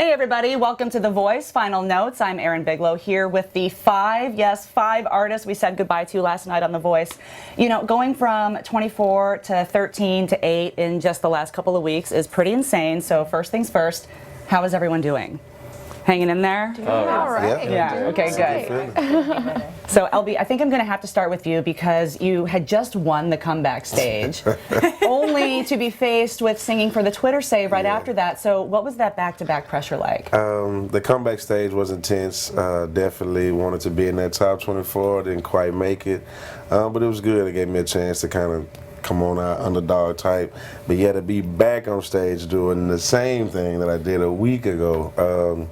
Hey everybody, welcome to The Voice Final Notes. I'm Erin Bigelow here with the five artists we said goodbye to last night on The Voice. You know, going from 24 to 13 to 8 in just the last couple of weeks is pretty insane. So first things first, how is everyone doing? Hanging in there? All right. Yeah, okay, good. So LB, I think I'm going to have to start with you because you had just won the comeback stage, only to be faced with singing for the Twitter save right after that. So what was that back-to-back pressure like? The comeback stage was intense. Definitely wanted to be in that top 24. Didn't quite make it, but it was good. It gave me a chance to kind of come on out, underdog type. But yeah, to be back on stage doing the same thing that I did a week ago,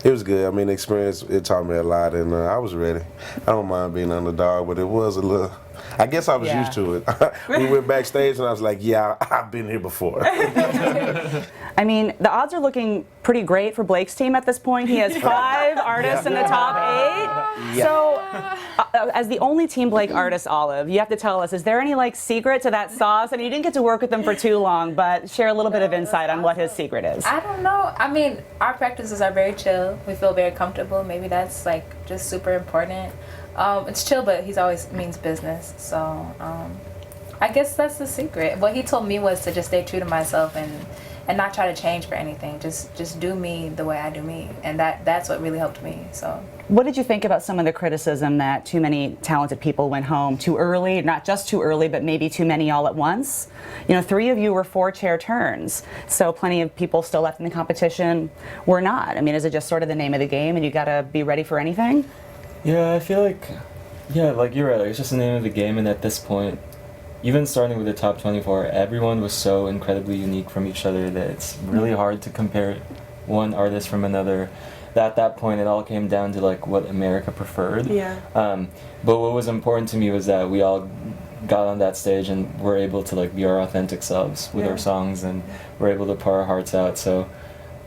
it was good. I mean, the experience, it taught me a lot, and I was ready. I don't mind being underdog, but it was a little, I guess I was used to it. We went backstage, and I was like, yeah, I've been here before. I mean, the odds are looking pretty great for Blake's team at this point. He has 5 artists in the top 8. So, as the only Team Blake artist, Olive, you have to tell us, is there any like secret to that sauce? I mean, you didn't get to work with him for too long, but share a little bit of insight on what his secret is. I don't know. I mean, our practices are very chill. We feel very comfortable. Maybe that's like just super important. It's chill, but he's always means business. So I guess that's the secret. What he told me was to just stay true to myself and not try to change for anything. Just do me the way I do me, and that's what really helped me. So. What did you think about some of the criticism that too many talented people went home too early, not just too early, but maybe too many all at once? You know, 3 of you were 4-chair turns, so plenty of people still left in the competition were not. I mean, is it just sort of the name of the game and you gotta be ready for anything? Yeah, I feel like, like you're right, like, it's just the name of the game, and at this point, even starting with the top 24, everyone was so incredibly unique from each other that it's really hard to compare one artist from another. At that point, it all came down to like what America preferred. Yeah. But what was important to me was that we all got on that stage and were able to like be our authentic selves with our songs, and we're able to pour our hearts out. So,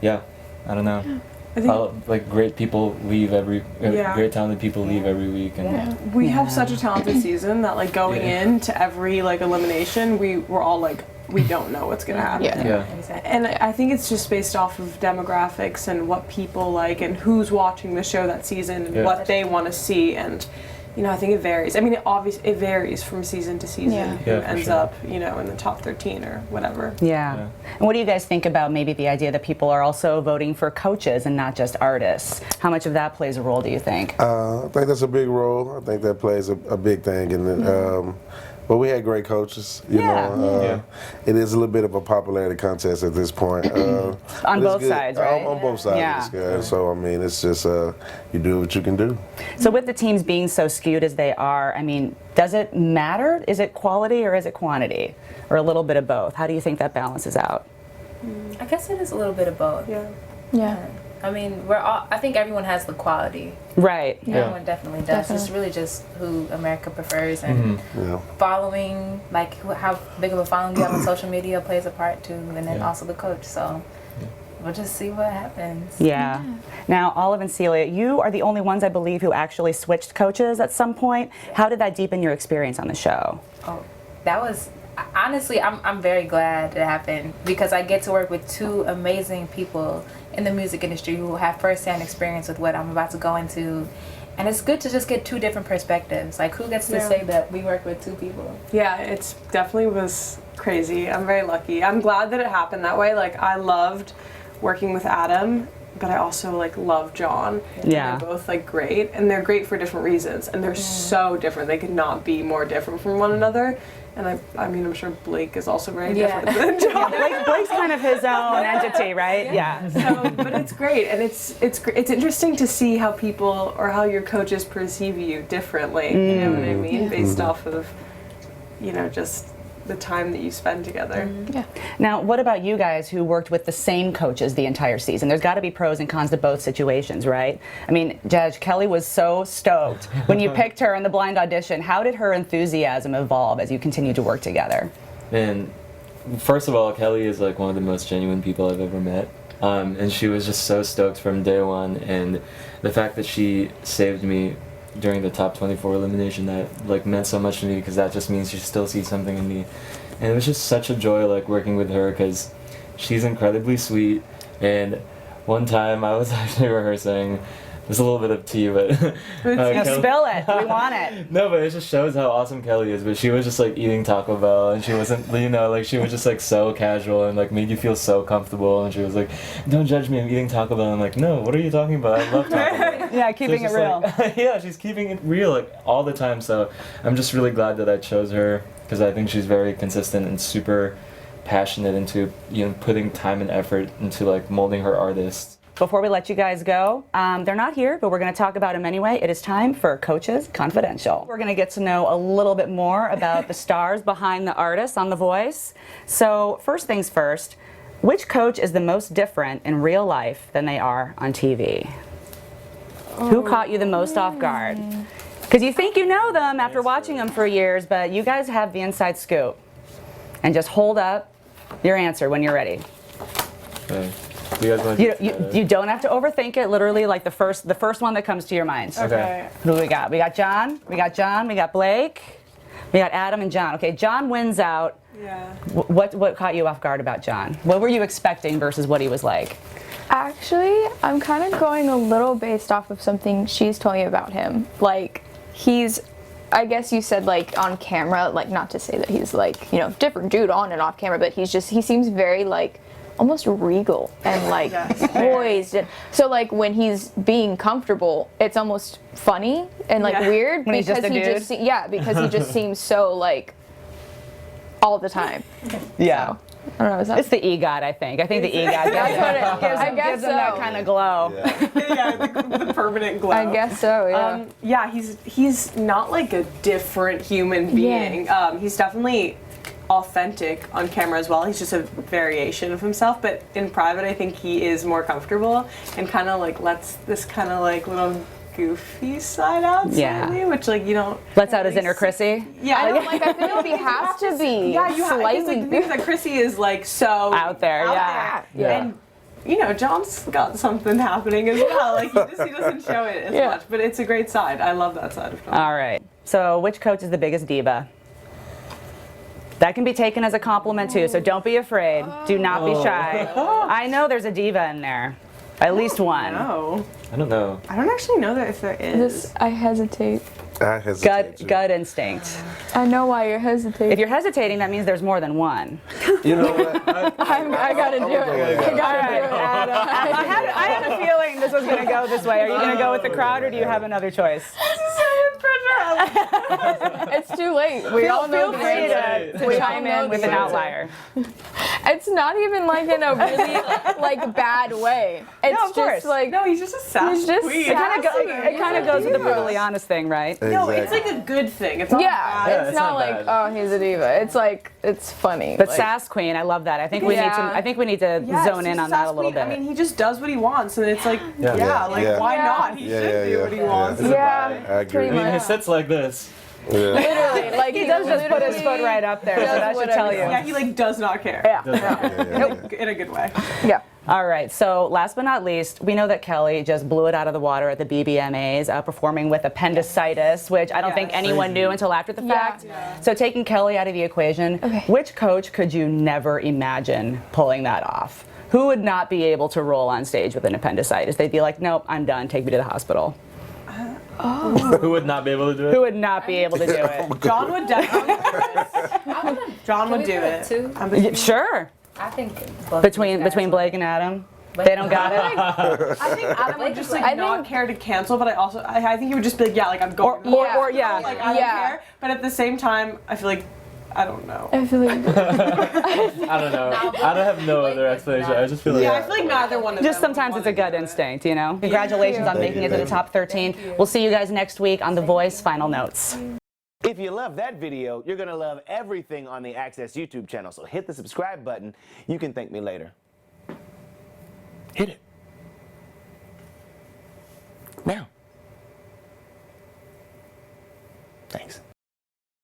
yeah, I don't know. I think like great people leave great talented people leave every week, and we have such a talented season that like going into every like elimination, we're all like, we don't know what's gonna happen. And I think it's just based off of demographics and what people like and who's watching the show that season and what they want to see, and you know, I think it varies. I mean, it varies from season to season who ends up, you know, in the top 13 or whatever. Yeah. And what do you guys think about maybe the idea that people are also voting for coaches and not just artists? How much of that plays a role, do you think? I think that's a big role. I think that plays a big thing in it. But we had great coaches, you know. It is a little bit of a popularity contest at this point. On both sides, right? On both sides of this guy. So, I mean, it's just you do what you can do. So with the teams being so skewed as they are, I mean, does it matter? Is it quality or is it quantity? Or a little bit of both? How do you think that balances out? I guess it is a little bit of both. Yeah. I mean, I think everyone has the quality. Right. Everyone definitely does. It's really just who America prefers, and following, like how big of a following you have on social media plays a part too, and then also the coach. So we'll just see what happens. Yeah. Now, Olive and Celia, you are the only ones, I believe, who actually switched coaches at some point. How did that deepen your experience on the show? Oh, that was, honestly, I'm very glad it happened, because I get to work with 2 amazing people in the music industry who have first-hand experience with what I'm about to go into. And it's good to just get 2 different perspectives. Like, who gets to say that we work with 2 people? Yeah, it definitely was crazy. I'm very lucky. I'm glad that it happened that way. Like, I loved working with Adam, but I also like love John. Yeah. They're both like great, and they're great for different reasons, and they're so different. They could not be more different from one another. And I mean, I'm sure Blake is also very different than John. Blake's kind of his own entity, right? Yeah. So, but it's great, and it's interesting to see how people or how your coaches perceive you differently. You know what I mean? Based off of, you know, just the time that you spend together. Now, what about you guys who worked with the same coaches the entire season? There's got to be pros and cons to both situations, right? I mean, Judge, Kelly was so stoked when you picked her in the blind audition. How did her enthusiasm evolve as you continued to work together? Man, first of all, Kelly is like one of the most genuine people I've ever met. And she was just so stoked from day one, and the fact that she saved me during the top 24 elimination, that like meant so much to me, because that just means she still sees something in me. And it was just such a joy like working with her, because she's incredibly sweet, and one time I was actually rehearsing. There's a little bit of tea, but Spill it. We want it. No, but it just shows how awesome Kelly is. But she was just like eating Taco Bell, and she wasn't, like she was just like so casual and like made you feel so comfortable. And she was like, "Don't judge me, I'm eating Taco Bell." And I'm like, "No, what are you talking about? I love Taco Bell." Yeah, keeping it real. Like, yeah, she's keeping it real like all the time. So I'm just really glad that I chose her because I think she's very consistent and super passionate into putting time and effort into like molding her artists. Before we let you guys go, they're not here, but we're going to talk about them anyway. It is time for Coaches Confidential. We're going to get to know a little bit more about the stars behind the artists on The Voice. So first things first, which coach is the most different in real life than they are on TV? Who caught you the most off guard? Because you think you know them after watching them for years, but you guys have the inside scoop. And just hold up your answer when you're ready. Okay. You don't have to overthink it. Literally, like the first one that comes to your mind. Okay. Who do we got? We got John. We got Blake. We got Adam and John. Okay, John wins out. Yeah. What caught you off guard about John? What were you expecting versus what he was like? Actually, I'm kind of going a little based off of something she's told me about him. Like, I guess you said like on camera, like not to say that he's like, different dude on and off camera, but he seems very like almost regal and like poised. And so like when he's being comfortable, it's almost funny and like weird when because because he just seems so like all the time. Yeah. So, I don't know. It's the EGOT, I think. I think the EGOT gives him that kind of glow. The permanent glow. I guess so, yeah. Yeah, he's not like a different human being. Yeah. He's definitely authentic on camera as well. He's just a variation of himself, but in private I think he is more comfortable and kind of like lets this kind of like little goofy side out slightly, which like you don't lets out his inner Chrissy. Yeah, I feel like he has to be. Yeah, you have slightly. like, the thing is that Chrissy is like so out there. And John's got something happening as well. Like he doesn't show it as much, but it's a great side. I love that side of John. All right. So which coach is the biggest diva? That can be taken as a compliment too, so don't be afraid. Do not be shy. I know there's a diva in there. At least one. No. I don't know. I don't actually know that if there is. I hesitate. I hesitate. Gut instinct. I know why you're hesitating. If you're hesitating, that means there's more than one. You know what? I gotta do it. I had a feeling this was going to go this way. Are you going to go with the crowd, or do you have another choice? It's too late. We all know Feel free to chime in with an outlier. It's not even like in a really like bad way. It's No, of course. just like No, he's just a sassy He's just queen. It kind of goes with the brutally honest thing, right? No, it's like a good thing. It's not yeah, bad. it's not like bad. oh he's a diva. It's like it's funny. But like, Sass Queen, I love that. I think we need to Yeah, zone it's in just on that a sass little queen. bit. I mean, he just does what he wants, and it's like, why Yeah. not? He should do what he wants. Yeah, I agree. pretty I mean, he much. sits like this. Yeah. Literally, like he does just put his foot right up there, so does that should whatever tell he you. Yeah, he like does not care. Yeah. In a good way. Yeah. All right, so last but not least, we know that Kelly just blew it out of the water at the BBMAs, performing with appendicitis, which I don't think anyone knew until after the fact. Yeah. So taking Kelly out of the equation, which coach could you never imagine pulling that off? Who would not be able to roll on stage with an appendicitis? They'd be like, nope, I'm done, take me to the hospital. Who would not be able to do it? Who would not be able to do it? John would definitely. John would do it. Too. Sure. I think Between Blake and Adam, they don't got it. I think Adam would just like not care to cancel, but I think he would just be like, yeah, like I'm going. Or like I don't care. But at the same time, I feel like I don't know. I feel like I don't know. I don't have no other explanation. I just feel like I feel like neither one of them. Just sometimes it's a gut instinct, you know? Congratulations on making it to the top 13. We'll see you guys next week on The Voice Final Notes. If you love that video, you're going to love everything on the Access YouTube channel. So hit the subscribe button. You can thank me later. Hit it. Now.